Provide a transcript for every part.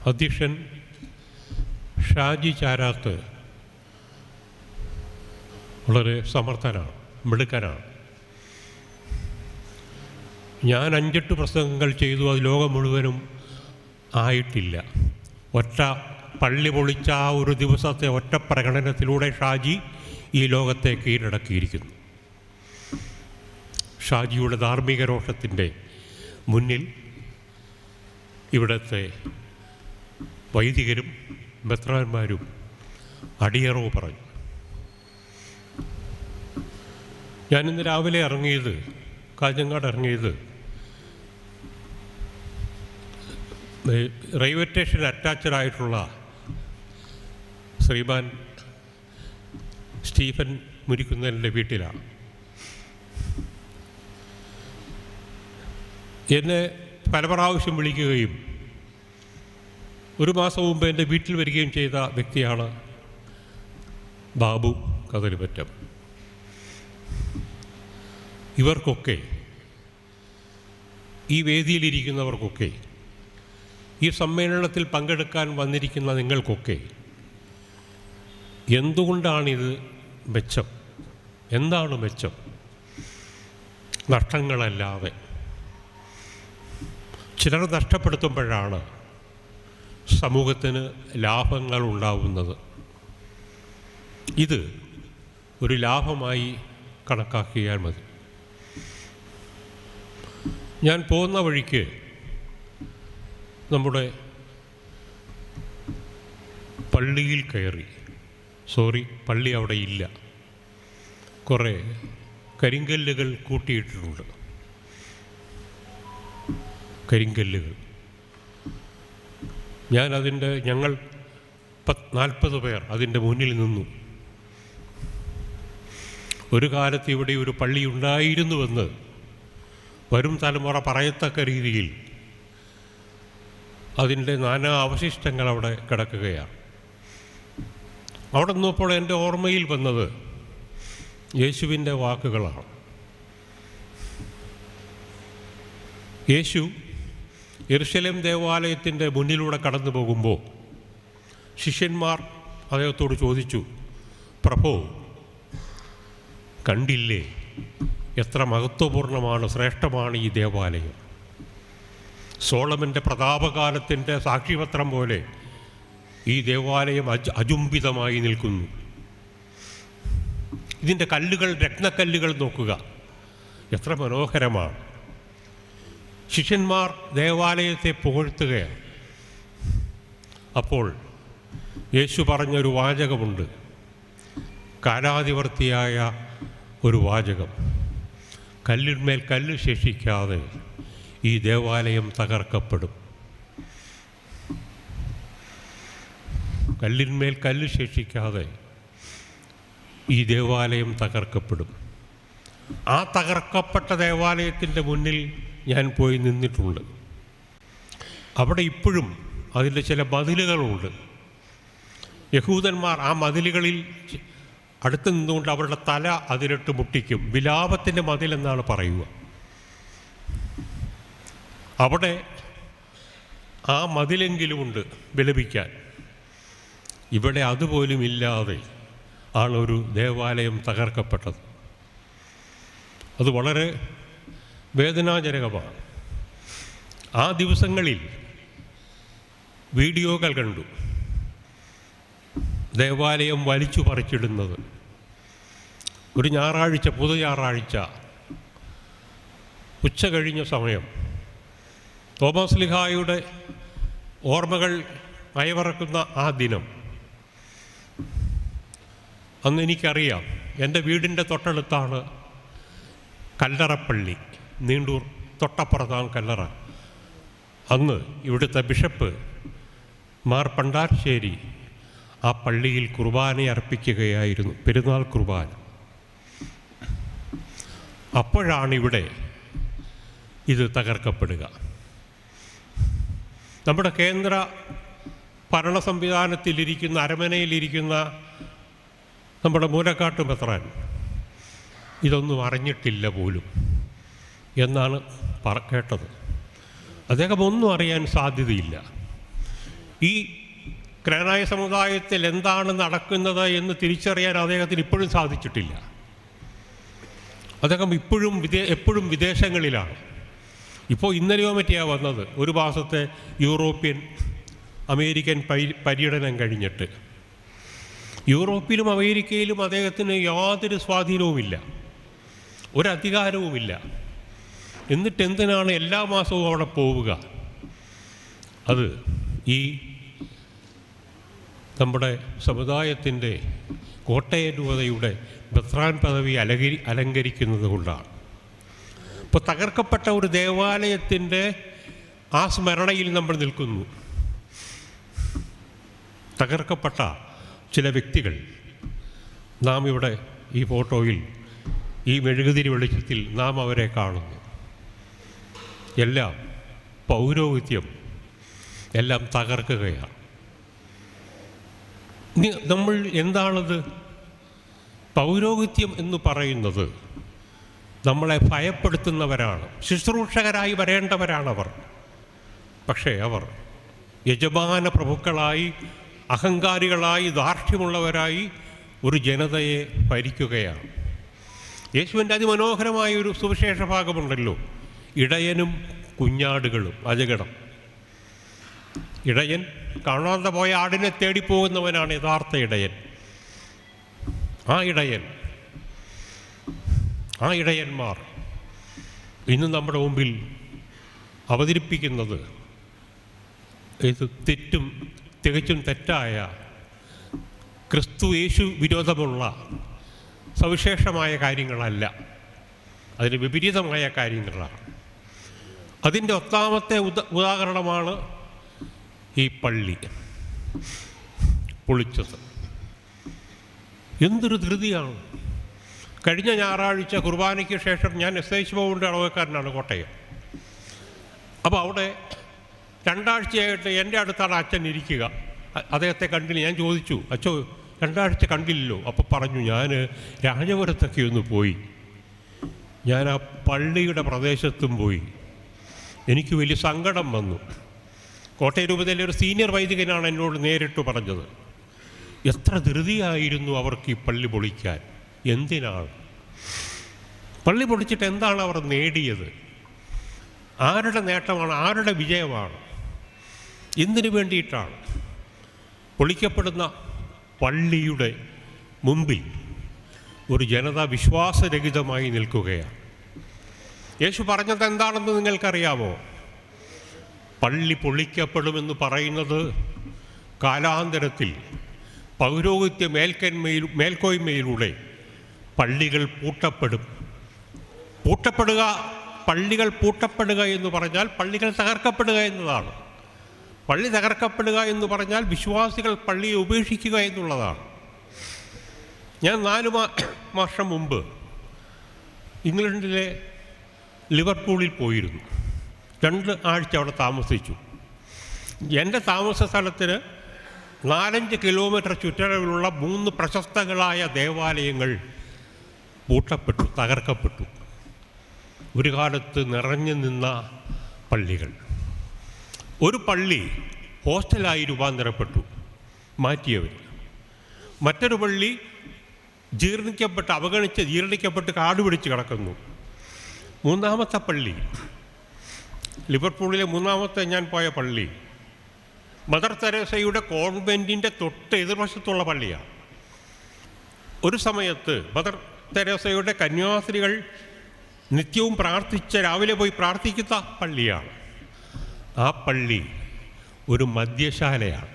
അധ്യക്ഷൻ ഷാജി ചാരാത്ത് വളരെ സമർത്ഥനാണ്, മിടുക്കനാണ്. ഞാൻ 5-8 പ്രസംഗങ്ങൾ ചെയ്തു, അത് ലോകം മുഴുവനും ആയിട്ടില്ല. ഒറ്റ പള്ളി പൊളിച്ച ആ ഒരു ദിവസത്തെ ഒറ്റ പ്രകടനത്തിലൂടെ ഷാജി ഈ ലോകത്തെ കീഴടക്കിയിരിക്കുന്നു. ഷാജിയുടെ ധാർമ്മിക രോഷത്തിൻ്റെ മുന്നിൽ ഇവിടുത്തെ വൈദികരും മെത്രാന്മാരും അടിയറവ് പറഞ്ഞു. ഞാനിന്ന് രാവിലെ ഇറങ്ങിയത്, കാഞ്ഞങ്ങാട് ഇറങ്ങിയത്, റെയിൽവേ സ്റ്റേഷൻ അറ്റാച്ചഡായിട്ടുള്ള ശ്രീമാൻ സ്റ്റീഫൻ മുരിക്കുന്നതിൻ്റെ വീട്ടിലാണ്. എന്നെ പല പ്രാവശ്യം വിളിക്കുകയും 1 മാസം മുമ്പ് എൻ്റെ വീട്ടിൽ വരികയും ചെയ്ത വ്യക്തിയാണ് ബാബു കതിരുപറ്റം. ഇവർക്കൊക്കെ, ഈ വേദിയിലിരിക്കുന്നവർക്കൊക്കെ, ഈ സമ്മേളനത്തിൽ പങ്കെടുക്കാൻ വന്നിരിക്കുന്ന നിങ്ങൾക്കൊക്കെ എന്തുകൊണ്ടാണിത് മെച്ചം? എന്താണ് മെച്ചം? നഷ്ടങ്ങളല്ലാതെ. ചിലർ നഷ്ടപ്പെടുത്തുമ്പോഴാണ് സമൂഹത്തിന് ലാഭങ്ങൾ ഉണ്ടാവുന്നത്. ഇത് ഒരു ലാഭമായി കണക്കാക്കിയാൽ മതി. ഞാൻ പോകുന്ന വഴിക്ക് നമ്മുടെ പള്ളിയിൽ കയറി. പള്ളി അവിടെ ഇല്ല. കുറേ കരിങ്കല്ലുകൾ കൂട്ടിയിട്ടിട്ടുണ്ട്. കരിങ്കല്ലുകൾ. ഞങ്ങൾ 40 പേർ അതിൻ്റെ മുന്നിൽ നിന്നു. ഒരു കാലത്ത് ഇവിടെ ഒരു പള്ളി ഉണ്ടായിരുന്നുവെന്ന് വരും തലമുറ പറയത്തക്ക രീതിയിൽ അതിൻ്റെ നാനാ അവശിഷ്ടങ്ങൾ അവിടെ കിടക്കുകയാണ്. അവിടെ നിന്നപ്പോൾ എൻ്റെ ഓർമ്മയിൽ വന്നത് യേശുവിൻ്റെ വാക്കുകളാണ്. യേശു യെരുശലേം ദേവാലയത്തിൻ്റെ മുന്നിലൂടെ കടന്നു പോകുമ്പോൾ ശിഷ്യന്മാർ അദ്ദേഹത്തോട് ചോദിച്ചു, പ്രഭോ, കണ്ടില്ലേ എത്ര മഹത്വപൂർണ്ണമാണ്, ശ്രേഷ്ഠമാണ് ഈ ദേവാലയം. സോളമൻ്റെ പ്രതാപകാലത്തിൻ്റെ സാക്ഷിപത്രം പോലെ ഈ ദേവാലയം അജുംബിതമായി നിൽക്കുന്നു. ഇതിൻ്റെ കല്ലുകൾ, രത്നക്കല്ലുകൾ നോക്കുക, എത്ര മനോഹരമാണ്. ശിഷ്യന്മാർ ദേവാലയത്തെ പുകഴ്ത്തുകയാണ്. അപ്പോൾ യേശു പറഞ്ഞൊരു വാചകമുണ്ട്, കാലാതിവർത്തിയായ ഒരു വാചകം. കല്ലിന്മേൽ കല്ല് ശേഷിക്കാതെ ഈ ദേവാലയം തകർക്കപ്പെടും. കല്ലിന്മേൽ കല്ല് ശേഷിക്കാതെ ഈ ദേവാലയം തകർക്കപ്പെടും. ആ തകർക്കപ്പെട്ട ദേവാലയത്തിൻ്റെ മുന്നിൽ ഞാൻ പോയി നിന്നിട്ടുണ്ട്. അവിടെ ഇപ്പോഴും അതിൻ്റെ ചില മതിലുകളുണ്ട്. യഹൂദന്മാർ ആ മതിലുകളിൽ അടുത്ത് നിന്നുകൊണ്ട് അവരുടെ തല അതിലിട്ട് മുട്ടിക്കും. വിലാപത്തിൻ്റെ മതിലെന്നാണ് പറയുക. അവിടെ ആ മതിലെങ്കിലുമുണ്ട് വിലപിക്കാൻ. ഇവിടെ അതുപോലും ഇല്ലാതെ ആണ് ഒരു ദേവാലയം തകർക്കപ്പെട്ടത്. അത് വളരെ വേദനാജനകമാണ്. ആ ദിവസങ്ങളിൽ വീഡിയോകൾ കണ്ടു, ദേവാലയം വലിച്ചു പറിച്ചിടുന്നത്. ഒരു ഞായറാഴ്ച, പുതു ഞായറാഴ്ച ഉച്ച കഴിഞ്ഞ സമയം, തോമസ് ശ്ലീഹായുടെ ഓർമ്മകൾ അയവിറക്കുന്ന ആ ദിനം. അന്ന് എനിക്കറിയാം, എൻ്റെ വീടിൻ്റെ തൊട്ടടുത്താണ് കല്ലറപ്പള്ളി, നീണ്ടൂർ തൊട്ടപ്പുറത്താണ് കല്ലറ. അന്ന് ഇവിടുത്തെ ബിഷപ്പ് മാർ പണ്ടാർശ്ശേരി ആ പള്ളിയിൽ കുർബാന അർപ്പിക്കുകയായിരുന്നു, പെരുന്നാൾ കുർബാന. അപ്പോഴാണിവിടെ ഇത് തകർക്കപ്പെടുക. നമ്മുടെ കേന്ദ്ര ഭരണ സംവിധാനത്തിലിരിക്കുന്ന, അരമനയിലിരിക്കുന്ന നമ്മുടെ മൂലക്കാട്ട് മെത്രാൻ ഇതൊന്നും അറിഞ്ഞിട്ടില്ല പോലും എന്നാണ് കേട്ടത്. അദ്ദേഹം ഒന്നും അറിയാൻ സാധ്യതയില്ല. ഈ ക്നാനായ സമുദായത്തിൽ എന്താണ് നടക്കുന്നത് എന്ന് തിരിച്ചറിയാൻ അദ്ദേഹത്തിന് ഇപ്പോഴും സാധിച്ചിട്ടില്ല. അദ്ദേഹം എപ്പോഴും വിദേശങ്ങളിലാണ്. ഇപ്പോൾ ഇന്നലെയോ മറ്റിയാണ് വന്നത്, ഒരു മാസത്തെ യൂറോപ്യൻ അമേരിക്കൻ പര്യടനം കഴിഞ്ഞിട്ട്. യൂറോപ്പിലും അമേരിക്കയിലും അദ്ദേഹത്തിന് യാതൊരു സ്വാധീനവുമില്ല, ഒരധികാരവുമില്ല. എന്നിട്ട് എന്തിനാണ് എല്ലാ മാസവും അവിടെ പോവുക? അത് ഈ നമ്മുടെ സമുദായത്തിൻ്റെ കോട്ടയം രൂപതയുടെ ബത്രാൻ പദവി അലങ്കരിക്കുന്നത് കൊണ്ടാണ്. ഇപ്പോൾ തകർക്കപ്പെട്ട ഒരു ദേവാലയത്തിൻ്റെ ആ സ്മരണയിൽ നമ്മൾ നിൽക്കുന്നു. തകർക്കപ്പെട്ട ചില വ്യക്തികൾ നാം ഇവിടെ ഈ ഫോട്ടോയിൽ, ഈ മെഴുകുതിരി വെളിച്ചത്തിൽ നാം അവരെ കാണുന്നു. എല്ലാം പൗരോഹിത്യം എല്ലാം തകർക്കുകയാണ്. നമ്മൾ എന്താണത്? പൗരോഹിത്യം എന്ന് പറയുന്നത് നമ്മളെ ഭയപ്പെടുത്തുന്നവരാണ്, ശുശ്രൂഷകരായി വരേണ്ടവരാണവർ. പക്ഷേ അവർ യജമാന പ്രഭുക്കളായി, അഹങ്കാരികളായി, ധാർഷ്ട്യമുള്ളവരായി ഒരു ജനതയെ ഭരിക്കുകയാണ്. യേശുവിൻ്റെ അതിമനോഹരമായ ഒരു സുവിശേഷ ഭാഗമുണ്ടല്ലോ, ഇടയനും കുഞ്ഞാടുകളും. അജഗണം. ഇടയൻ കാണാതെ പോയ ആടിനെ തേടിപ്പോകുന്നവനാണ് യഥാർത്ഥ ഇടയൻ. ആ ഇടയന്മാർ ഇന്ന് നമ്മുടെ മുമ്പിൽ അവതരിപ്പിക്കുന്നത് ഇത് തികച്ചും തെറ്റായ, ക്രിസ്തു യേശു വിരോധമുള്ള സവിശേഷമായ കാര്യങ്ങളല്ല, അതിന് വിപരീതമായ കാര്യങ്ങളാണ്. അതിൻ്റെ ഒന്നാമത്തെ ഉദാഹരണമാണ് ഈ പള്ളി പൊളിച്ചത്. എന്തൊരു ധൃതിയാണ്! കഴിഞ്ഞ ഞായറാഴ്ച കുർബാനയ്ക്ക് ശേഷം ഞാൻ SH ബാബുവിൻ്റെ അളവക്കാരനാണ്, കോട്ടയം. അപ്പോൾ അവിടെ 2 ആഴ്ചയായിട്ട് എൻ്റെ അടുത്താണ് അച്ഛൻ ഇരിക്കുക. അദ്ദേഹത്തെ കണ്ടില്ല. ഞാൻ ചോദിച്ചു, അച്ഛോ 2 ആഴ്ച കണ്ടില്ലല്ലോ? അപ്പോൾ പറഞ്ഞു, ഞാൻ രാജപുരത്തൊക്കെ ഒന്ന് പോയി, ഞാൻ ആ പള്ളിയുടെ പ്രദേശത്തും പോയി, എനിക്ക് വലിയ സങ്കടം വന്നു. കോട്ടയം രൂപതയിലെ ഒരു സീനിയർ വൈദികനാണ് എന്നോട് നേരിട്ട് പറഞ്ഞത്, എത്ര ധൃതിയായിരുന്നു അവർക്ക് ഈ പള്ളി പൊളിക്കാൻ. എന്തിനാണ് പള്ളി പൊളിച്ചിട്ട് എന്താണ് അവർ നേടിയത്? ആരുടെ നേട്ടമാണ്? ആരുടെ വിജയമാണ്? എന്തിനു വേണ്ടിയിട്ടാണ്? പൊളിക്കപ്പെടുന്ന പള്ളിയുടെ മുമ്പിൽ ഒരു ജനത വിശ്വാസരഹിതമായി നിൽക്കുകയാണ്. യേശു പറഞ്ഞത് എന്താണെന്ന് നിങ്ങൾക്കറിയാമോ? പള്ളി പൊളിക്കപ്പെടുമെന്ന് പറയുന്നത് കാലാന്തരത്തിൽ പൗരോഹിത്യ മേൽക്കോയ്മയിലൂടെ പള്ളികൾ പള്ളികൾ പൂട്ടപ്പെടുക എന്ന് പറഞ്ഞാൽ പള്ളികൾ തകർക്കപ്പെടുക എന്നതാണ്. പള്ളി തകർക്കപ്പെടുക എന്ന് പറഞ്ഞാൽ വിശ്വാസികൾ പള്ളിയെ ഉപേക്ഷിക്കുക എന്നുള്ളതാണ്. ഞാൻ 4 വർഷം മുമ്പ് ഇംഗ്ലണ്ടിലെ ലിവർപൂളിൽ പോയിരുന്നു. 2 ആഴ്ച അവിടെ താമസിച്ചു. എൻ്റെ താമസ സ്ഥലത്തിന് 4-5 കിലോമീറ്റർ ചുറ്റളവിലുള്ള 3 പ്രശസ്തങ്ങളായ ദേവാലയങ്ങൾ തകർക്കപ്പെട്ടു. ഒരു കാലത്ത് നിറഞ്ഞു നിന്ന പള്ളികൾ. ഒരു പള്ളി ഹോസ്റ്റലായി രൂപാന്തരപ്പെട്ടു, മാറ്റിയവർ. മറ്റൊരു പള്ളി ജീർണിക്കപ്പെട്ട് കാടുപിടിച്ച് കിടക്കുന്നു. 3-ാമത്തെ പള്ളി, ലിവർപൂളിലെ 3-ാമത്തെ ഞാൻ പോയ പള്ളി, മദർ തെരേസയുടെ കോൺവെൻറ്റിൻ്റെ തൊട്ട് എതിർവശത്തുള്ള പള്ളിയാണ്. ഒരു സമയത്ത് മദർ തെരേസയുടെ കന്യാസ്ത്രീകൾ നിത്യവും രാവിലെ പോയി പ്രാർത്ഥിക്കുന്ന പള്ളിയാണ്. ആ പള്ളി ഒരു മദ്യശാലയാണ്.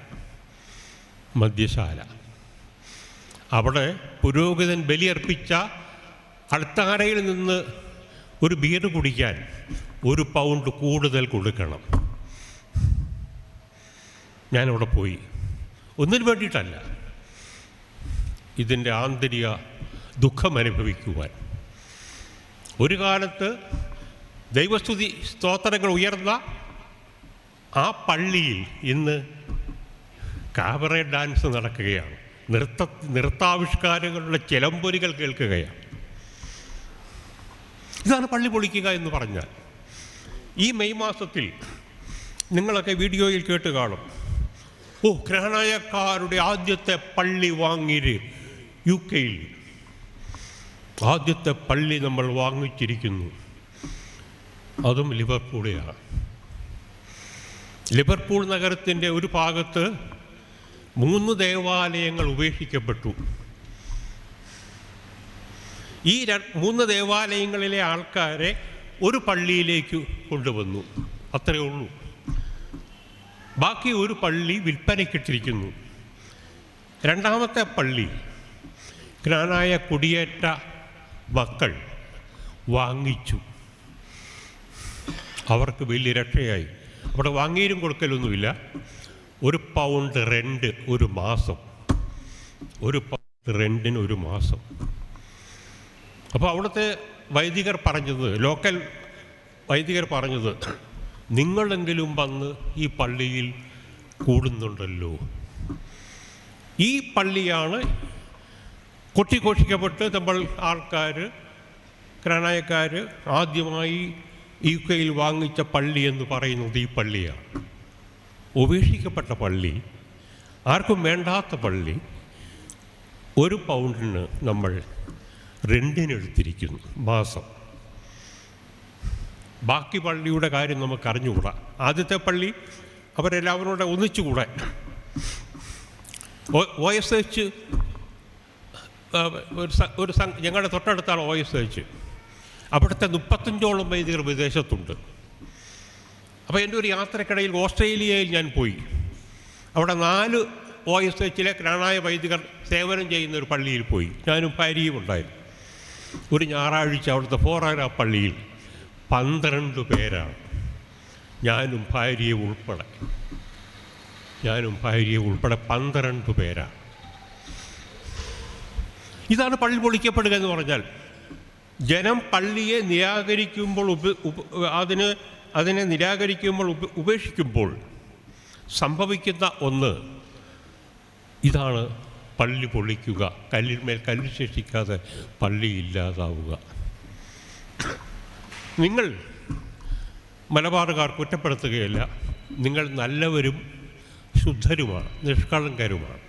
അവിടെ പുരോഹിതൻ ബലിയർപ്പിച്ച അൾത്താരയിൽ നിന്ന് ഒരു ബിയർ കുടിക്കാൻ 1 പൗണ്ട് കൂടുതൽ കൊടുക്കണം. ഞാനവിടെ പോയി, ഒന്നിനു വേണ്ടിയിട്ടല്ല, ഇതിൻ്റെ ആന്തരിക ദുഃഖം അനുഭവിക്കുവാൻ. ഒരു കാലത്ത് ദൈവസ്തുതി സ്തോത്രങ്ങൾ ഉയർന്ന ആ പള്ളിയിൽ ഇന്ന് കാബറേ ഡാൻസ് നടക്കുകയാണ്. നൃത്താവിഷ്കാരങ്ങളുടെ ചിലമ്പൊലികൾ കേൾക്കുകയാണ്. ഇതാണ് പള്ളി പൊളിക്കുക എന്ന് പറഞ്ഞാൽ. ഈ മെയ് മാസത്തിൽ നിങ്ങളൊക്കെ വീഡിയോയിൽ കേട്ട് കാണും, ഗ്രാനായക്കാരുടെ ആദ്യത്തെ പള്ളി വാങ്ങിയത് UK ആദ്യത്തെ പള്ളി നമ്മൾ വാങ്ങിച്ചിരിക്കുന്നു. അതും ലിവർപൂളിലാണ്. ലിവർപൂൾ നഗരത്തിൻ്റെ ഒരു ഭാഗത്ത് 3 ദേവാലയങ്ങൾ ഉപേക്ഷിക്കപ്പെട്ടു. ഈ 3 ദേവാലയങ്ങളിലെ ആൾക്കാരെ ഒരു പള്ളിയിലേക്ക് കൊണ്ടുവന്നു, അത്രയേ ഉള്ളൂ. ബാക്കി ഒരു പള്ളി വിൽപ്പനയ്ക്കിട്ടിരിക്കുന്നു. രണ്ടാമത്തെ പള്ളി ഗ്രാനായ കുടിയേറ്റ മക്കൾ വാങ്ങിച്ചു. അവർക്ക് വലിയ രക്ഷയായി. അവിടെ വാങ്ങിയും കൊടുക്കലൊന്നുമില്ല. 1 പൗണ്ട് റെൻ്റ് ഒരു മാസം, 1 പൗണ്ട് റെൻറ്റിന് ഒരു മാസം. അപ്പോൾ അവിടുത്തെ വൈദികർ പറഞ്ഞത്, ലോക്കൽ വൈദികർ പറഞ്ഞത്, നിങ്ങളെങ്കിലും വന്ന് ഈ പള്ളിയിൽ കൂടുന്നുണ്ടല്ലോ. ഈ പള്ളിയാണ് കൊട്ടിഘോഷിക്കപ്പെട്ട് നമ്മൾ ആൾക്കാർ, ഗ്രാനായക്കാർ ആദ്യമായി UK വാങ്ങിച്ച പള്ളി എന്ന് പറയുന്നത് ഈ പള്ളിയാണ്. ഉപേക്ഷിക്കപ്പെട്ട പള്ളി, ആർക്കും വേണ്ടാത്ത പള്ളി, 1 പൗണ്ടിന് നമ്മൾ റെൻറ്റിനെടുത്തിരിക്കുന്നു മാസം. ബാക്കി പള്ളിയുടെ കാര്യം നമുക്ക് അറിഞ്ഞുകൂടാ. ആദ്യത്തെ പള്ളി അവരെല്ലാവരോടെ ഒന്നിച്ചുകൂടെ. OSH ഒരു ഞങ്ങളുടെ തൊട്ടടുത്താണ് OSH. അവിടുത്തെ 35ഓളം വൈദികർ വിദേശത്തുണ്ട്. അപ്പോൾ എൻ്റെ ഒരു യാത്രക്കിടയിൽ ഓസ്ട്രേലിയയിൽ ഞാൻ പോയി. അവിടെ 4 OSHലെ ഗ്രാനായ വൈദികർ സേവനം ചെയ്യുന്ന ഒരു പള്ളിയിൽ പോയി. ഞാനും ഭാര്യയും ഉണ്ടായിരുന്നു. ഒരു ഞായറാഴ്ച അവിടുത്തെ 4 hour പള്ളിയിൽ 12 പേരാണ്. ഞാനും ഭാര്യയും ഉൾപ്പെടെ 12 പേരാണ്. ഇതാണ് പള്ളി പൊളിക്കപ്പെടുക എന്ന് പറഞ്ഞാൽ. ജനം പള്ളിയെ നിരാകരിക്കുമ്പോൾ, അതിനെ നിരാകരിക്കുമ്പോൾ, ഉപേക്ഷിക്കുമ്പോൾ സംഭവിക്കുന്ന ഒന്ന് ഇതാണ്: പള്ളി പൊളിക്കുക, കല്ലിന്മേൽ കല്ല് ശേഷിക്കാതെ പള്ളി ഇല്ലാതാവുക. നിങ്ങൾ മലബാറുകാർ കുറ്റപ്പെടുത്തുകയല്ല, നിങ്ങൾ നല്ലവരും ശുദ്ധരുമാണ്, നിഷ്കളങ്കരുമാണ്.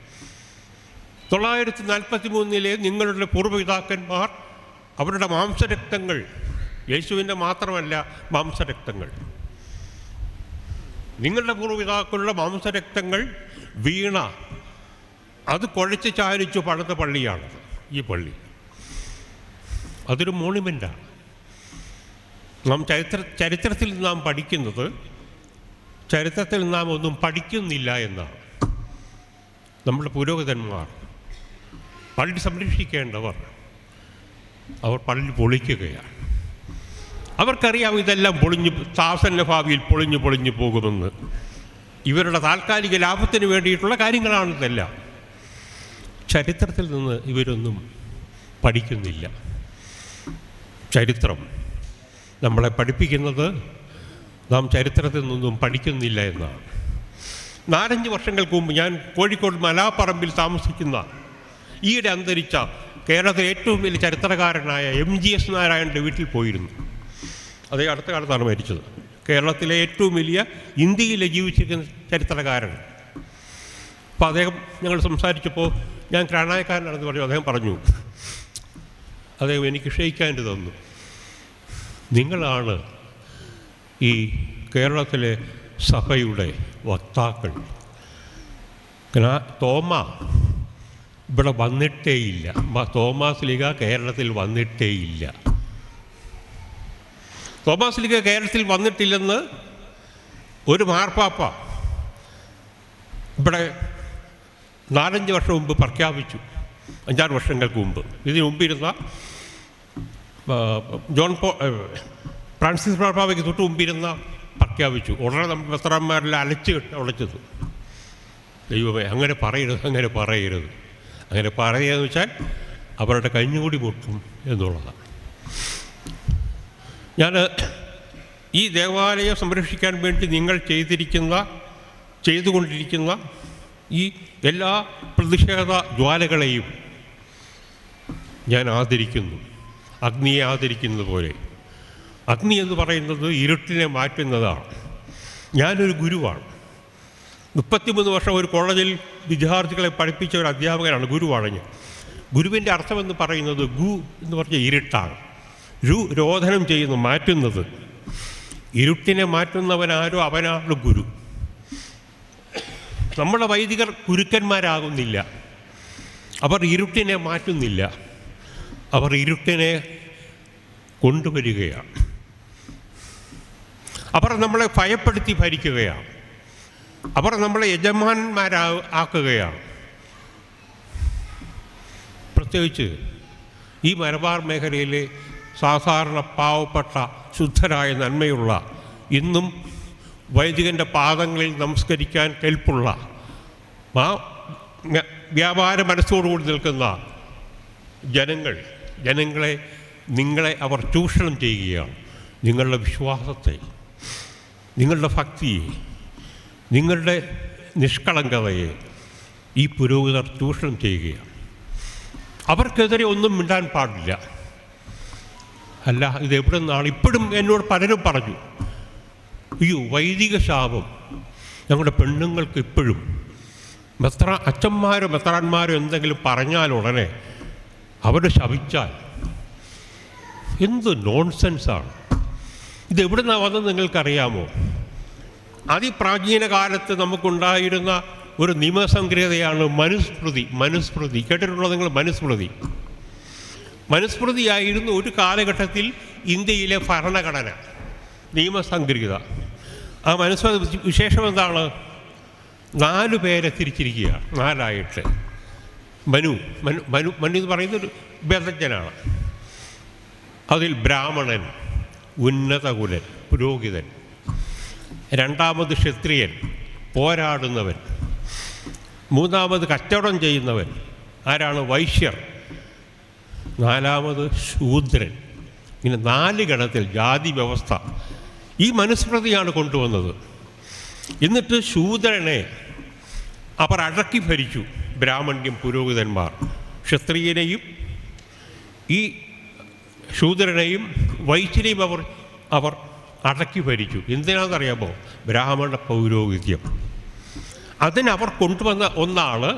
943 നിങ്ങളുടെ പൂർവ്വപിതാക്കന്മാർ അവരുടെ മാംസരക്തങ്ങൾ, യേശുവിൻ്റെ മാത്രമല്ല മാംസരക്തങ്ങൾ, നിങ്ങളുടെ പൂർവ്വപിതാക്കളുടെ മാംസരക്തങ്ങൾ വീണ അത് കുഴച്ച് ചാരിച്ചു പണിത പള്ളിയാണ് ഈ പള്ളി. അതൊരു മോണുമെൻ്റാണ്. നാം ചരിത്രത്തിൽ നാം പഠിക്കുന്നത്, ചരിത്രത്തിൽ നാം ഒന്നും പഠിക്കുന്നില്ല എന്നാണ്. നമ്മുടെ പുരോഹിതന്മാർ, പള്ളി സംരക്ഷിക്കേണ്ടവർ, അവർ പള്ളി പൊളിക്കുകയാണ്. അവർക്കറിയാം ഇതെല്ലാം താസന്റെ ഭാവിയിൽ പൊളിഞ്ഞു പോകുമെന്ന്. ഇവരുടെ താൽക്കാലിക ലാഭത്തിന് വേണ്ടിയിട്ടുള്ള കാര്യങ്ങളാണിതെല്ലാം. ചരിത്രത്തിൽ നിന്ന് ഇവരൊന്നും പഠിക്കുന്നില്ല. ചരിത്രം നമ്മളെ പഠിപ്പിക്കുന്നത് നാം ചരിത്രത്തിൽ നിന്നൊന്നും പഠിക്കുന്നില്ല എന്നാണ്. 4-5 വർഷങ്ങൾക്ക് മുമ്പ് ഞാൻ കോഴിക്കോട് മലാപ്പറമ്പിൽ താമസിക്കുന്ന ഈയിടെ അന്തരിച്ച കേരളത്തിലെ ഏറ്റവും വലിയ ചരിത്രകാരനായ MGS നാരായണൻ്റെ വീട്ടിൽ പോയിരുന്നു. അതേ അടുത്ത കാലത്താണ് മരിച്ചത്. കേരളത്തിലെ ഏറ്റവും വലിയ, ഇന്ത്യയിലെ ജീവിച്ചിരിക്കുന്ന ചരിത്രകാരൻ. അപ്പോൾ അദ്ദേഹം ഞങ്ങൾ സംസാരിച്ചപ്പോൾ ഞാൻ ഗ്രാനായക്കാരനാണെന്ന് പറഞ്ഞു. അദ്ദേഹം പറഞ്ഞു, അദ്ദേഹം എനിക്ക് ക്ഷയിക്കാൻ തന്നു, നിങ്ങളാണ് ഈ കേരളത്തിലെ സഭയുടെ വക്താക്കൾ. തോമ ഇവിടെ വന്നിട്ടേയില്ല, തോമാസ് ലീഗ കേരളത്തിൽ വന്നിട്ടേയില്ല. തോമാസ് ലീഗ കേരളത്തിൽ വന്നിട്ടില്ലെന്ന് ഒരു മാർപ്പാപ്പ ഇവിടെ 4-5 വർഷം മുമ്പ് പ്രഖ്യാപിച്ചു. 5-6 വർഷങ്ങൾക്ക് മുമ്പ്. ഇതിനു മുമ്പിരുന്ന ഫ്രാൻസിസ് മാർപ്പാപ്പയ്ക്ക് തൊട്ട് മുമ്പിരുന്ന പ്രഖ്യാപിച്ചു. ഉടനെ നമ്മൾ മെത്രാന്മാരെല്ലാം അടച്ചത്. ദൈവമേ, അങ്ങനെ പറയരുത്. അങ്ങനെ പറയുകയെന്ന് വെച്ചാൽ അവരുടെ കഞ്ഞുകൂടി മുട്ടും എന്നുള്ളതാണ്. ഞാൻ ഈ ദേവാലയം സംരക്ഷിക്കാൻ വേണ്ടി നിങ്ങൾ ചെയ്തുകൊണ്ടിരിക്കുന്ന ഈ എല്ലാ പ്രതിഷേധ ജ്വാലകളെയും ഞാൻ ആദരിക്കുന്നു. അഗ്നിയെ ആദരിക്കുന്നത് പോലെ. അഗ്നി എന്ന് പറയുന്നത് ഇരുട്ടിനെ മാറ്റുന്നതാണ്. ഞാനൊരു ഗുരുവാണ്. 33 വർഷം ഒരു കോളേജിൽ വിദ്യാർത്ഥികളെ പഠിപ്പിച്ച ഒരു അധ്യാപകനാണ് ഗുരുവാണ് ഞാൻ. ഗുരുവിൻ്റെ അർത്ഥമെന്ന് പറയുന്നത് ഗു എന്ന് പറഞ്ഞ ഇരുട്ടാണ്. രോധനം ചെയ്യുന്നു, മാറ്റുന്നത്. ഇരുട്ടിനെ മാറ്റുന്നവനാരോ അവനാണ് ഗുരു. നമ്മുടെ വൈദികർ ഗുരുക്കന്മാരാകുന്നില്ല. അവർ ഇരുട്ടിനെ മാറ്റുന്നില്ല, അവർ ഇരുട്ടിനെ കൊണ്ടുവരികയാണ്. അവർ നമ്മളെ ഭയപ്പെടുത്തി ഭരിക്കുകയാണ്. അവർ നമ്മളെ യജമാനന്മാരാക്കുകയാണ്. പ്രത്യേകിച്ച് ഈ മലബാർ മേഖലയിലെ സാധാരണ പാവപ്പെട്ട ശുദ്ധരായ നന്മയുള്ള ഇന്നും വൈദികൻ്റെ പാദങ്ങളിൽ നമസ്കരിക്കാൻ കെൽപ്പുള്ള വ്യാപാര മനസ്സോടുകൂടി നിൽക്കുന്ന നിങ്ങളെ അവർ ചൂഷണം ചെയ്യുകയാണ്. നിങ്ങളുടെ വിശ്വാസത്തെ, നിങ്ങളുടെ ഭക്തിയെ, നിങ്ങളുടെ നിഷ്കളങ്കതയെ ഈ പുരോഹിതർ ചൂഷണം ചെയ്യുകയാണ്. അവർക്കെതിരെ ഒന്നും മിണ്ടാൻ പാടില്ല. അല്ല, ഇതെവിടെ നിന്നാണ്? ഇപ്പോഴും എന്നോട് പലരും പറഞ്ഞു, അയ്യോ വൈദിക ശാപം ഞങ്ങളുടെ പെണ്ണുങ്ങൾക്ക് ഇപ്പോഴും അച്ഛന്മാരോ മെത്രാന്മാരോ എന്തെങ്കിലും പറഞ്ഞാൽ ഉടനെ അവരെ ശപിച്ചാൽ എന്ത് നോൺസെൻസാണ്. ഇതെവിടെ നിന്നാണ് വന്നത് നിങ്ങൾക്കറിയാമോ? അതിപ്രാചീന കാലത്ത് നമുക്കുണ്ടായിരുന്ന ഒരു നിയമസംഗ്രഹതയാണ് മനുസ്മൃതി. കേട്ടിട്ടുണ്ടോ നിങ്ങൾ? മനുസ്മൃതിയായിരുന്നു ഒരു കാലഘട്ടത്തിൽ ഇന്ത്യയിലെ ഭരണഘടന, നിയമസംഗ്രഹത. ആ മനുസ്മൃതി വിശേഷം എന്താണ്? 4 പേരെ തിരിച്ചിരിക്കുകയാണ്, 4ആയിട്ട്. മനു എന്ന് പറയുന്നൊരു ബദ്ധജ്ഞനാണ്. അതിൽ ബ്രാഹ്മണൻ, ഉന്നതകുലൻ, പുരോഹിതൻ. 2ാമത് ക്ഷത്രിയൻ, പോരാടുന്നവൻ. 3ാമത് കച്ചവടം ചെയ്യുന്നവൻ. ആരാണ്? വൈശ്യർ. 4ാമത് ശൂദ്രൻ. ഇങ്ങനെ 4 ഗണത്തിൽ ജാതി വ്യവസ്ഥ ഈ മനുസ്മൃതിയാണ് കൊണ്ടുവന്നത്. എന്നിട്ട് ശൂദ്രനെ അവർ അടക്കി ഭരിച്ചു. ബ്രാഹ്മണ്യം പുരോഹിതന്മാർ ക്ഷത്രിയനെയും ഈ ശൂദ്രനെയും വൈശ്യനെയും അവർ അടക്കി ഭരിച്ചു. എന്തിനാണെന്നറിയാമോ? ബ്രാഹ്മണ പൗരോഹിത്യം. അതിനവർ കൊണ്ടുവന്ന ഒന്നാണ്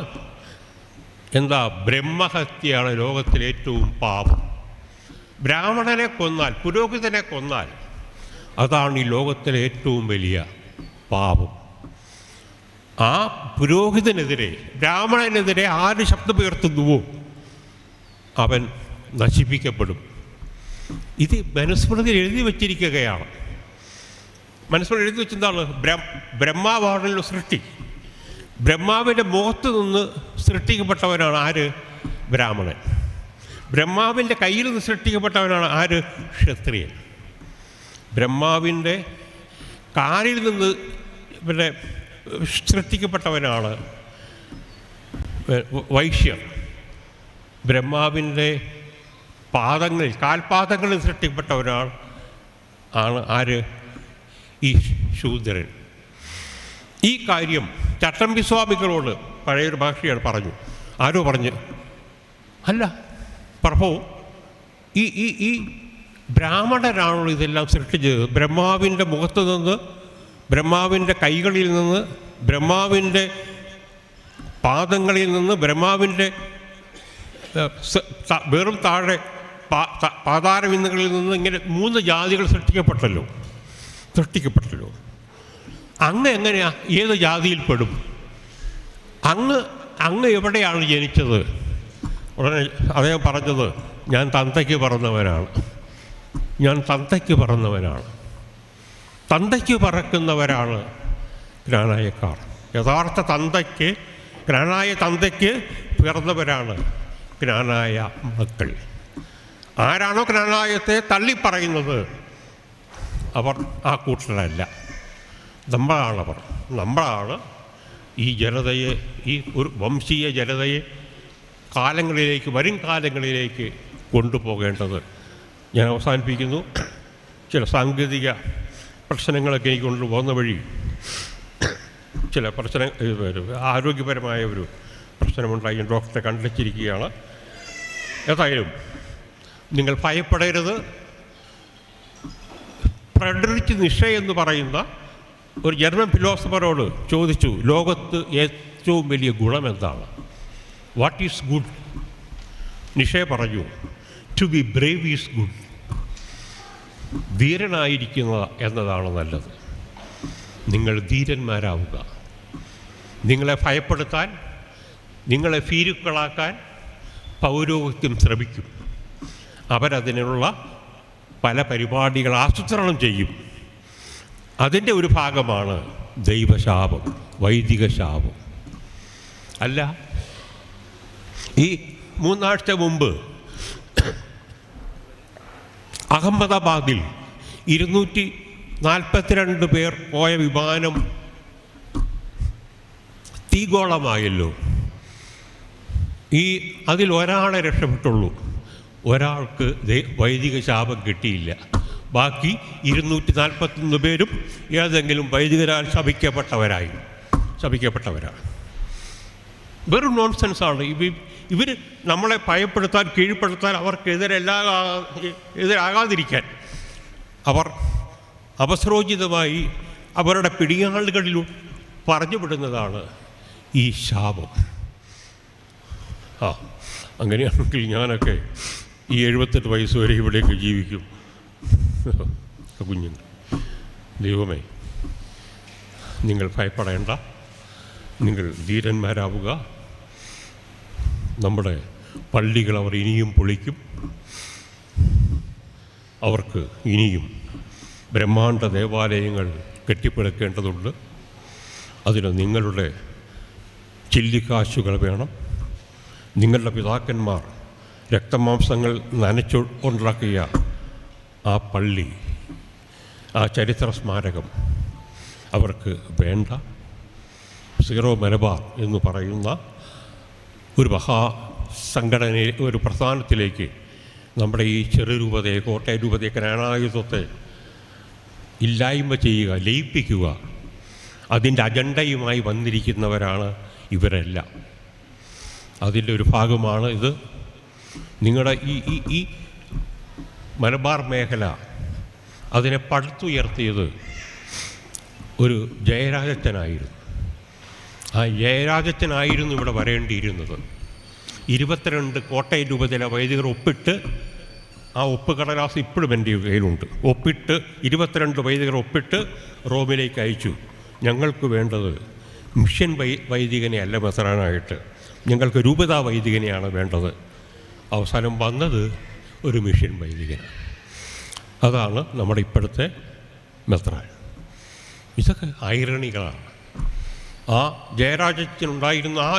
എന്താ? ബ്രഹ്മഹത്യയാണ് ലോകത്തിലെ ഏറ്റവും പാപം. ബ്രാഹ്മണനെ കൊന്നാൽ, പുരോഹിതനെ കൊന്നാൽ അതാണ് ഈ ലോകത്തിലെ ഏറ്റവും വലിയ പാപം. ആ പുരോഹിതനെതിരെ, ബ്രാഹ്മണനെതിരെ ആര് ശബ്ദമുയർത്തുന്നുവോ അവൻ നശിപ്പിക്കപ്പെടും. ഇത് മനുസ്മൃതിയിൽ എഴുതി വച്ചിരിക്കുകയാണ്. മനുസ്മൃതി എഴുതി വെച്ചെന്താണ്? ബ്രഹ്മാവാണല്ലോ സൃഷ്ടി. ബ്രഹ്മാവിൻ്റെ മുഖത്ത് നിന്ന് സൃഷ്ടിക്കപ്പെട്ടവനാണ് ആര്? ബ്രാഹ്മണൻ. ബ്രഹ്മാവിൻ്റെ കയ്യിൽ നിന്ന് സൃഷ്ടിക്കപ്പെട്ടവനാണ് ആര്? ക്ഷത്രിയൻ. ബ്രഹ്മാവിൻ്റെ കാലിൽ നിന്ന് പിന്നെ സൃഷ്ടിക്കപ്പെട്ടവനാണ് വൈശ്യർ. ബ്രഹ്മാവിൻ്റെ കാൽപാദങ്ങളിൽ സൃഷ്ടിക്കപ്പെട്ടവരാണ് ആര്? ഈ ശൂദ്രൻ. ഈ കാര്യം ചട്ടമ്പി സ്വാമികളോട് പഴയൊരു ഭാഷയാണ് പറഞ്ഞു. ആരോ പറഞ്ഞു, അല്ല പ്രഭു, ഈ ബ്രാഹ്മണരാണല്ലോ ഇതെല്ലാം സൃഷ്ടിച്ചത്. ബ്രഹ്മാവിൻ്റെ മുഖത്ത് നിന്ന്, ബ്രഹ്മാവിൻ്റെ കൈകളിൽ നിന്ന്, ബ്രഹ്മാവിൻ്റെ പാദങ്ങളിൽ നിന്ന്, ബ്രഹ്മാവിൻ്റെ വെറും താഴെ പാതാരവിന്ദുകളിൽ നിന്ന് ഇങ്ങനെ 3 ജാതികൾ സൃഷ്ടിക്കപ്പെട്ടല്ലോ. അങ്ങ് എങ്ങനെയാ? ഏത് ജാതിയിൽപ്പെടും? അങ്ങ് എവിടെയാണ് ജനിച്ചത്? ഉടനെ അദ്ദേഹം പറഞ്ഞത്, ഞാൻ തന്തയ്ക്ക് പറന്നവനാണ്. തന്തയ്ക്ക് പറക്കുന്നവരാണ് ജ്ഞാനായക്കാർ. യഥാർത്ഥ ജ്ഞാനായ തന്തയ്ക്ക് പിറന്നവരാണ് ജ്ഞാനായ മക്കൾ. ആരാണോ ജ്ഞാനായത്തെ തള്ളിപ്പറയുന്നത് അവർ ആ കൂട്ടരല്ല. നമ്മളാണ് ഈ ജനതയെ, ഈ ഒരു വംശീയ ജനതയെ വരും കാലങ്ങളിലേക്ക് കൊണ്ടുപോകേണ്ടത്. ഞാൻ അവസാനിപ്പിക്കുന്നു. ചില സാങ്കേതിക പ്രശ്നങ്ങളൊക്കെ എനിക്ക് കൊണ്ടുപോകുന്ന വഴി ചില ആരോഗ്യപരമായ ഒരു പ്രശ്നമുണ്ടായി. ഡോക്ടറെ കണ്ടെത്തിയിരിക്കുകയാണ്. ഏതായാലും നിങ്ങൾ ഭയപ്പെടരുത്. ഫ്രെഡറിച്ച് നിഷെ എന്ന് പറയുന്ന ഒരു ജർമ്മൻ ഫിലോസഫറോട് ചോദിച്ചു, ലോകത്ത് ഏറ്റവും വലിയ ഗുണം എന്താണ്? What is good? നിഷേ പറഞ്ഞു, to be brave is good. ധീരനായിരിക്കുക എന്നതാണ് നല്ലത്. നിങ്ങൾ ധീരന്മാരാവുക. നിങ്ങളെ ഭയപ്പെടുത്താൻ, നിങ്ങളെ ഭീരുക്കളാക്കാൻ പൗരോഹിത്യം ശ്രമിക്കും. അവരതിനുള്ള പല പരിപാടികൾ ആസൂത്രണം ചെയ്യും. അതിൻ്റെ ഒരു ഭാഗമാണ് ദൈവശാപം, വൈദിക ശാപം. അല്ല, ഈ 3 ആഴ്ച മുമ്പ് അഹമ്മദാബാദിൽ 242 പേർ പോയ വിമാനം തീഗോളമായല്ലോ. അതിൽ ഒരാളെ രക്ഷപ്പെട്ടുള്ളൂ. ഒരാൾക്ക് വൈദിക ശാപം കിട്ടിയില്ല. ബാക്കി 241 പേരും ഏതെങ്കിലും വൈദികരാൽ ശപിക്കപ്പെട്ടവരാണ്. വെറും നോൺസെൻസാണ്. ഇവർ നമ്മളെ ഭയപ്പെടുത്താൻ, കീഴ്പ്പെടുത്താൻ, അവർക്ക് എതിരാകാതിരിക്കാൻ അവർ അവസരോചിതമായി അവരുടെ പിടിയാളുകളിൽ പറഞ്ഞു വിടുന്നതാണ് ഈ ശാപം. അങ്ങനെയാണെങ്കിൽ ഞാനൊക്കെ ഈ 78 വയസ്സ് വരെ ഇവിടേക്ക് ജീവിക്കും. കുഞ്ഞുങ്ങൾ, ദൈവമേ, നിങ്ങൾ ഭയപ്പെടേണ്ട, നിങ്ങൾ ധീരന്മാരാവുക. നമ്മുടെ പള്ളികൾ അവർ ഇനിയും പൊളിക്കും. അവർക്ക് ഇനിയും ബ്രഹ്മാണ്ഡ ദേവാലയങ്ങൾ കെട്ടിപ്പടുക്കേണ്ടതുണ്ട്. അതിന് നിങ്ങളുടെ ചില്ലിക്കാശുകൾ വേണം. നിങ്ങളുടെ പിതാക്കന്മാർ രക്തമാംസങ്ങൾ നനച്ചുണ്ടാക്കിയ ആ പള്ളി, ആ ചരിത്ര സ്മാരകം അവർക്ക് വേണ്ട. സീറോ മലബാർ എന്ന് പറയുന്ന ഒരു മഹാസംഘടനയെ, ഒരു പ്രസ്ഥാനത്തിലേക്ക് നമ്മുടെ ഈ ചെറുരൂപതയെ, കോട്ടയം രൂപതയെ, ജ്ഞാനായുധത്തെ ഇല്ലായ്മ ചെയ്യുക, ലയിപ്പിക്കുക, അതിൻ്റെ അജണ്ടയുമായി വന്നിരിക്കുന്നവരാണ് ഇവരെല്ലാം. അതിൻ്റെ ഒരു ഭാഗമാണ് ഇത്. നിങ്ങളുടെ ഈ മലബാർ മേഖല, അതിനെ പടുത്തുയർത്തിയത് ഒരു ജയരാജച്ചനായിരുന്നു. ആ ജയരാജച്ചനായിരുന്നു ഇവിടെ വരേണ്ടിയിരുന്നത്. 22 കോട്ടയം രൂപതയിലെ വൈദികർ ഒപ്പിട്ട്, ആ ഒപ്പുകടലാസ് ഇപ്പോഴും എൻ്റെ കയ്യിലുണ്ട്, ഒപ്പിട്ട് 22 വൈദികർ ഒപ്പിട്ട് റോമിലേക്ക് അയച്ചു. ഞങ്ങൾക്ക് വേണ്ടത് മിഷൻ വൈദികനെ അല്ല മെത്രാനായിട്ട്, ഞങ്ങൾക്ക് രൂപതാ വൈദികനെയാണ് വേണ്ടത്. അവസാനം വന്നത് ഒരു മിഷൻ വൈദികനാണ്. അതാണ് നമ്മുടെ ഇപ്പോഴത്തെ മെത്രാൻ. ഇതൊക്കെ ഐറണികളാണ്. ആ ജയരാജച്ചനുണ്ടായിരുന്ന, ആ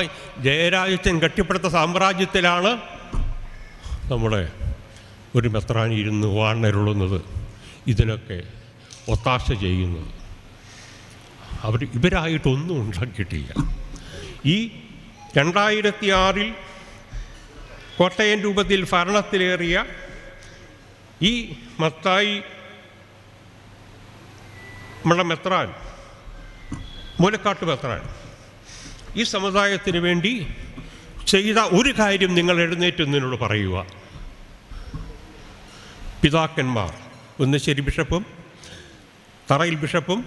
ജയരാജച്ചൻ കെട്ടിപ്പടുത്ത സാമ്രാജ്യത്തിലാണ് നമ്മുടെ ഒരു മെത്രാൻ ഇരുന്ന് വാണരുളുന്നത്, ഇതിനൊക്കെ ഒത്താശ ചെയ്യുന്നത്. ഇവരായിട്ടൊന്നും ഉണ്ടാക്കിയിട്ടില്ല. ഈ 2006 കോട്ടയം രൂപതയിൽ ഭരണത്തിലേറിയ ഈ മത്തായി നമ്മുടെ മെത്രാൻ, മൂലക്കാട്ട് മെത്രാൻ, ഈ സമുദായത്തിന് വേണ്ടി ചെയ്ത ഒരു കാര്യം നിങ്ങൾ എഴുന്നേറ്റ് എന്നോട് പറയുക. പിതാക്കന്മാർ, ഒന്നശ്ശേരി ബിഷപ്പും തറയിൽ ബിഷപ്പും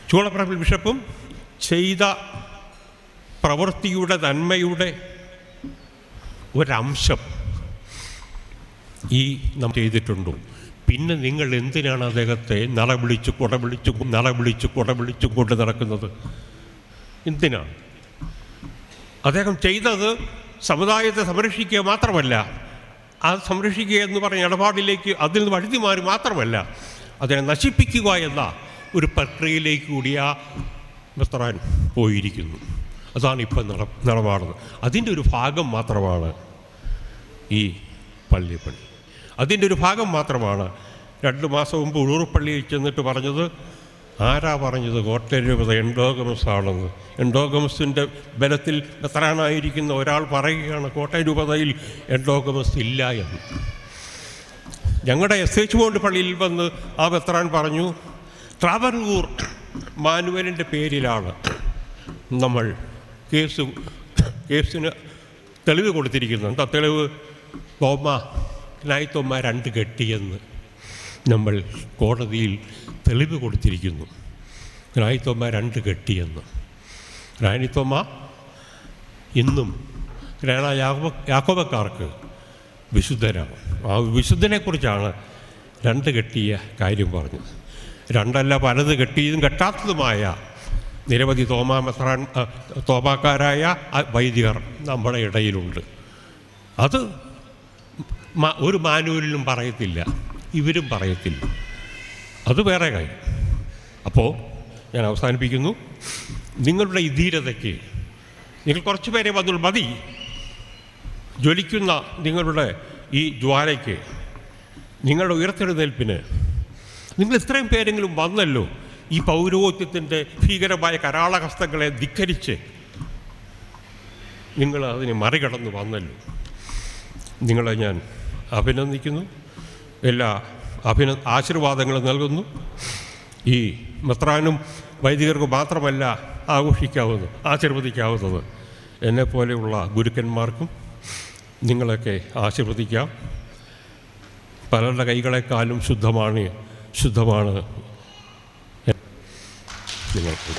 ചൂളപ്പറമ്പിൽ ബിഷപ്പും ചെയ്ത പ്രവൃത്തിയുടെ നന്മയുടെ ഒരംശം നാം ചെയ്തിട്ടുണ്ടോ? പിന്നെ നിങ്ങൾ എന്തിനാണ് അദ്ദേഹത്തെ നടവിളിച്ചു കൊണ്ട് നടക്കുന്നത്? എന്തിനാണ്? അദ്ദേഹം ചെയ്തത് സമുദായത്തെ സംരക്ഷിക്കുക മാത്രമല്ല, ആ സംരക്ഷിക്കുക എന്ന് പറഞ്ഞ ഇടപാടിലേക്ക് അതിൽ നിന്ന് വഴുതി മാറി മാത്രമല്ല, അതിനെ നശിപ്പിക്കുക എന്ന ഒരു പ്രക്രിയയിലേക്ക് കൂടി ആ മെത്രാൻ പോയിരിക്കുന്നു. അതാണ് ഇപ്പം നടമാടുന്നത്. അതിൻ്റെ ഒരു ഭാഗം മാത്രമാണ് ഈ പള്ളിപ്പണി. അതിൻ്റെ ഒരു ഭാഗം മാത്രമാണ്. 2 മാസം മുമ്പ് ഉളൂർപ്പള്ളിയിൽ ചെന്നിട്ട് പറഞ്ഞത്, ആരാ പറഞ്ഞത് കോട്ടയം രൂപത എൻഡോഗമസ് ആണെന്ന്? എൻഡോഗമസിൻ്റെ ബലത്തിൽ മെത്രാനായിരിക്കുന്ന ഒരാൾ പറയുകയാണ് കോട്ടയം രൂപതയിൽ എൻഡോഗമസ് ഇല്ല എന്ന്. ഞങ്ങളുടെ SH ബോണ്ട് പള്ളിയിൽ വന്ന് ആ മെത്രാൻ പറഞ്ഞു, ട്രാവൻകൂർ മാനുവലിൻ്റെ പേരിലാണ് നമ്മൾ കേസിന് തെളിവ് കൊടുത്തിരിക്കുന്നത്. എന്താ തെളിവ്? നായ്ത്തൊമ്മ 2 കെട്ടിയെന്ന്. നമ്മൾ കോടതിയിൽ തെളിവ് കൊടുത്തിരിക്കുന്നു. റാണിത്തോമ 2 കെട്ടിയെന്ന്. റാണിത്തോമ ഇന്നും യാക്കോബക്കാർക്ക് വിശുദ്ധരാണ്. ആ വിശുദ്ധനെക്കുറിച്ചാണ് 2 കെട്ടിയ കാര്യം പറഞ്ഞത്. 2 അല്ല, പലത് കെട്ടിയതും കെട്ടാത്തതുമായ നിരവധി തോമാക്കാരായ വൈദികർ നമ്മുടെ ഇടയിലുണ്ട്. അത് ഒരു മാനുവലിലും പറയത്തില്ല, ഇവരും പറയത്തില്ല. അത് വേറെ കാര്യം. അപ്പോൾ ഞാൻ അവസാനിപ്പിക്കുന്നു. നിങ്ങളുടെ ഈ ധീരതയ്ക്ക് നിങ്ങൾ കുറച്ച് പേരെ വന്നുള്ളൂ, മതി. ജ്വലിക്കുന്ന നിങ്ങളുടെ ഈ ജ്വാലയ്ക്ക്, നിങ്ങളുടെ ഉയർത്തെഴുന്നേൽപ്പിന് നിങ്ങൾ ഇത്രയും പേരെങ്കിലും വന്നല്ലോ. ഈ പൗരോഹിത്യത്തിൻ്റെ ഭീകരമായ കരാളഹസ്തങ്ങളെ ധിക്കരിച്ച് നിങ്ങൾ അതിനെ മറികടന്ന് വന്നല്ലോ. നിങ്ങളെ ഞാൻ അഭിനന്ദിക്കുന്നു. എല്ലാ ആശീർവാദങ്ങളും നൽകുന്നു. ഈ മെത്രാനും വൈദികർക്കും മാത്രമല്ല ആശീർവദിക്കാവുന്നത്, എന്നെപ്പോലെയുള്ള ഗുരുക്കന്മാർക്കും നിങ്ങളൊക്കെ ആശീർവദിക്കാം. പലരുടെ കൈകളെക്കാളും ശുദ്ധമാണ് നിങ്ങൾക്ക്.